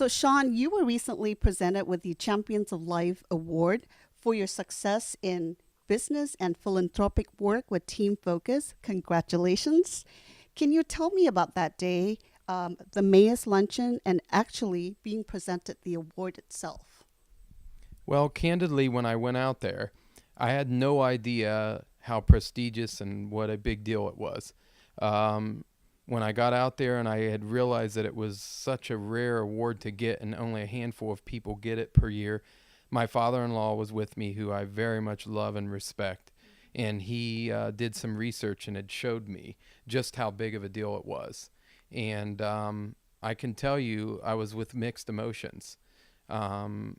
So, Shawn, you were recently presented with the Champions of Life Award for your success in business and philanthropic work with Team Focus. Congratulations. Can you tell me about that day, the Mayor's Luncheon, and actually being presented the award itself? Well, candidly, when I went out there, I had no idea how prestigious and what a big deal it was. Um, when I got out there and I had realized that it was such a rare award to get and only a handful of people get it per year, my father-in-law was with me, who I very much love and respect. And he did some research and had showed me just how big of a deal it was. And I can tell you, I was with mixed emotions. Um,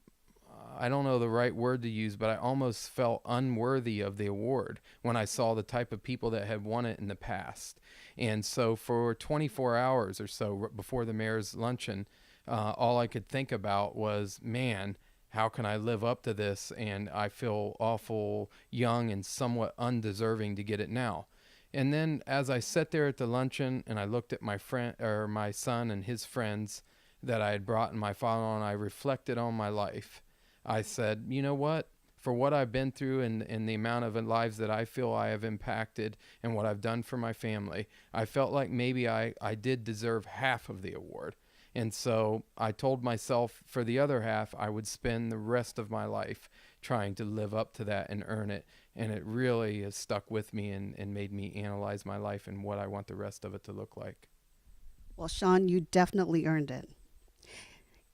I don't know the right word to use, but I almost felt unworthy of the award when I saw the type of people that had won it in the past. And so for 24 hours or so before the mayor's luncheon, all I could think about was, man, how can I live up to this? And I feel awful young and somewhat undeserving to get it now. And then as I sat there at the luncheon and I looked at my friend or my son and his friends that I had brought and my father, and I reflected on my life. I said, you know what? For what I've been through and the amount of lives that I feel I have impacted and what I've done for my family, I felt like maybe I did deserve half of the award. And so I told myself for the other half, I would spend the rest of my life trying to live up to that and earn it. And it really has stuck with me and made me analyze my life and what I want the rest of it to look like. Well, Shawn, you definitely earned it.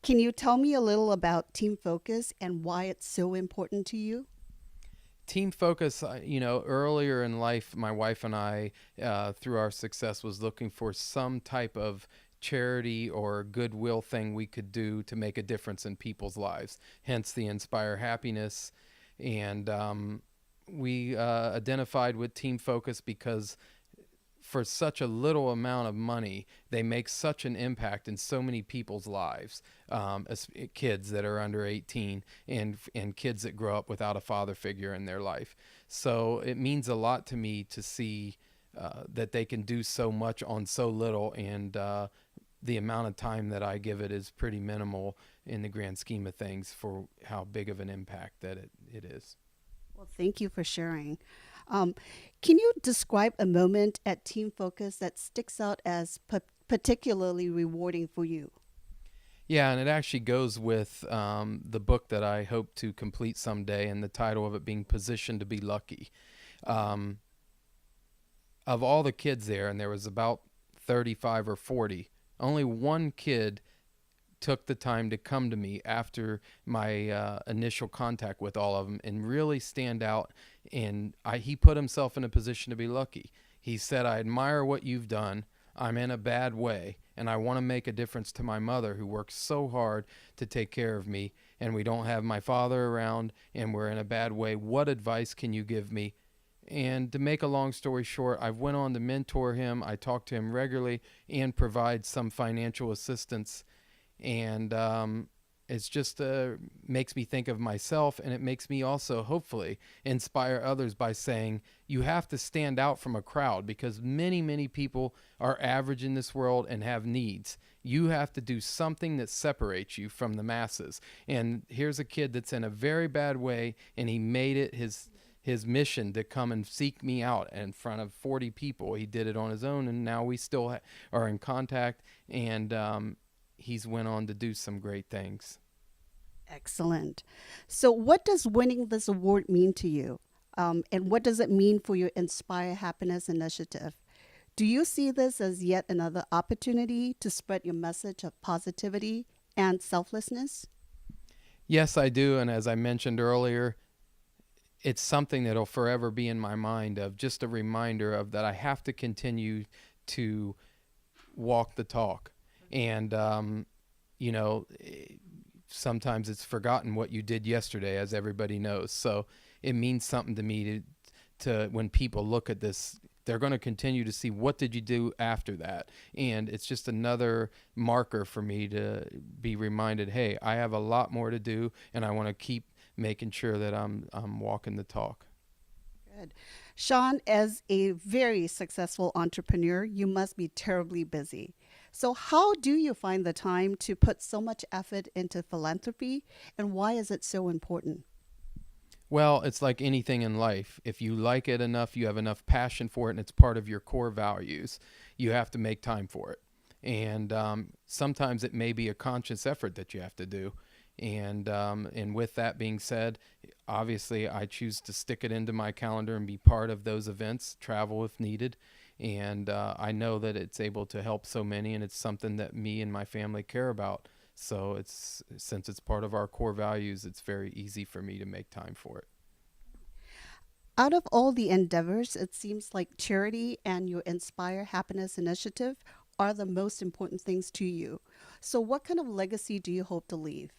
Can you tell me a little about Team Focus and why it's so important to you? Team focus, earlier in life, my wife and I, through our success, was looking for some type of charity or goodwill thing we could do to make a difference in people's lives, hence the Inspire Happiness. And we identified with Team Focus because for such a little amount of money, they make such an impact in so many people's lives, as kids that are under 18 and kids that grow up without a father figure in their life. So it means a lot to me to see that they can do so much on so little, and the amount of time that I give it is pretty minimal in the grand scheme of things for how big of an impact that it is. Well, thank you for sharing. Um, can you describe a moment at Team Focus that sticks out as particularly rewarding for you? Yeah, and it actually goes with the book that I hope to complete someday, and the title of it being Positioned to Be Lucky. Um, of all the kids there, and there was about 35 or 40, only one kid took the time to come to me after my initial contact with all of them and really stand out. And he put himself in a position to be lucky. He said, I admire what you've done. I'm in a bad way, and I want to make a difference to my mother who works so hard to take care of me, and we don't have my father around, and we're in a bad way. What advice can you give me? And to make a long story short, I went on to mentor him. I talk to him regularly and provide some financial assistance. And it's just makes me think of myself, and it makes me also hopefully inspire others by saying you have to stand out from a crowd, because many people are average in this world and have needs. You have to do something that separates you from the masses. And here's a kid that's in a very bad way, and he made it his mission to come and seek me out in front of 40 people. He did it on his own, and now we still are in contact, and he's went on to do some great things. Excellent. So, what does winning this award mean to you? And what does it mean for your Inspire Happiness initiative? Do you see this as yet another opportunity to spread your message of positivity and selflessness? Yes, I do. And as I mentioned earlier, it's something that'll forever be in my mind, of just a reminder of that I have to continue to walk the talk. And, you know, sometimes it's forgotten what you did yesterday, as everybody knows. So it means something to me to when people look at this, they're going to continue to see what did you do after that. And it's just another marker for me to be reminded, hey, I have a lot more to do, and I want to keep making sure that I'm walking the talk. Good. Shawn, as a very successful entrepreneur, you must be terribly busy. So, how do you find the time to put so much effort into philanthropy, and why is it so important? Well, it's like anything in life. If you like it enough, you have enough passion for it, and it's part of your core values, you have to make time for it. And sometimes it may be a conscious effort that you have to do. And with that being said, obviously I choose to stick it into my calendar and be part of those events, travel if needed. And I know that it's able to help so many, and it's something that me and my family care about. So it's since it's part of our core values, it's very easy for me to make time for it. Out of all the endeavors, it seems like charity and your Inspire Happiness initiative are the most important things to you. So, what kind of legacy do you hope to leave?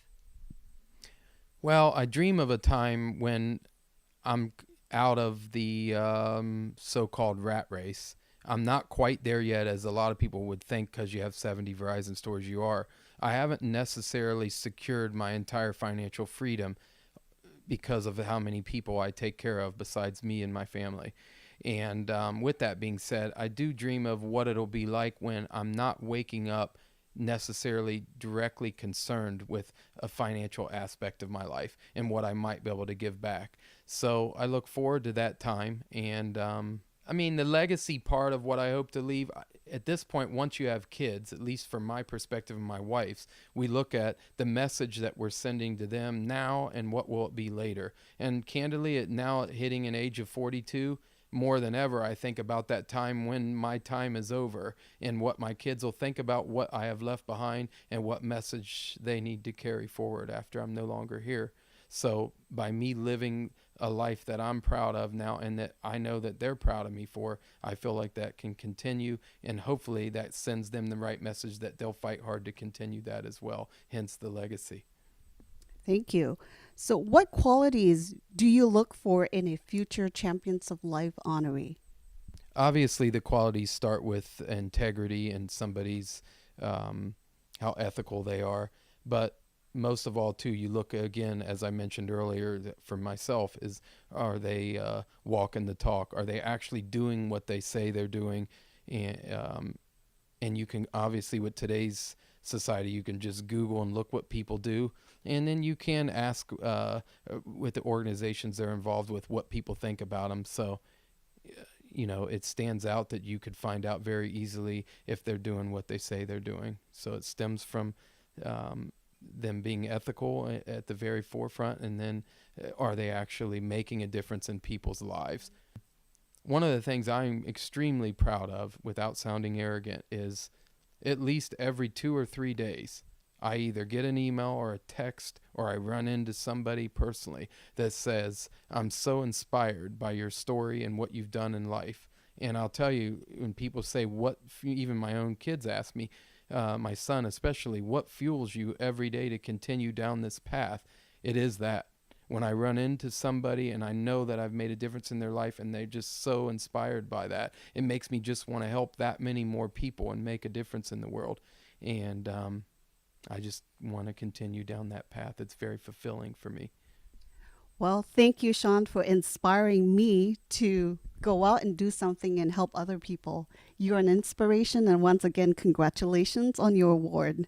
Well, I dream of a time when I'm out of the so-called rat race. I'm not quite there yet, as a lot of people would think, because you have 70 Verizon stores. You are. I haven't necessarily secured my entire financial freedom because of how many people I take care of besides me and my family. And with that being said, I do dream of what it'll be like when I'm not waking up necessarily directly concerned with a financial aspect of my life and what I might be able to give back. So I look forward to that time. And I mean, the legacy part of what I hope to leave at this point, once you have kids, at least from my perspective and my wife's, we look at the message that we're sending to them now and what will it be later. And candidly, now hitting an age of 42, more than ever, I think about that time when my time is over and what my kids will think about what I have left behind and what message they need to carry forward after I'm no longer here. So by me living a life that I'm proud of now and that I know that they're proud of me for, I feel like that can continue, and hopefully that sends them the right message that they'll fight hard to continue that as well, hence the legacy. Thank you. So, what qualities do you look for in a future Champions of Life honoree? Obviously, the qualities start with integrity and somebody's how ethical they are, but most of all, too, you look again, as I mentioned earlier, that for myself, is are they walking the talk? Are they actually doing what they say they're doing? And you can obviously, with today's society, you can just Google and look what people do, and then you can ask with the organizations they're involved with what people think about them. So it stands out that you could find out very easily if they're doing what they say they're doing. So it stems from them being ethical at the very forefront, and then are they actually making a difference in people's lives? One of the things I'm extremely proud of, without sounding arrogant, is at least every 2 or 3 days, I either get an email or a text or I run into somebody personally that says, I'm so inspired by your story and what you've done in life. And I'll tell you, when people say, even my own kids ask me, my son especially, what fuels you every day to continue down this path? It is that. When I run into somebody and I know that I've made a difference in their life and they're just so inspired by that, it makes me just want to help that many more people and make a difference in the world. And I just want to continue down that path. It's very fulfilling for me. Well, thank you, Shawn, for inspiring me to go out and do something and help other people. You're an inspiration, and once again, congratulations on your award.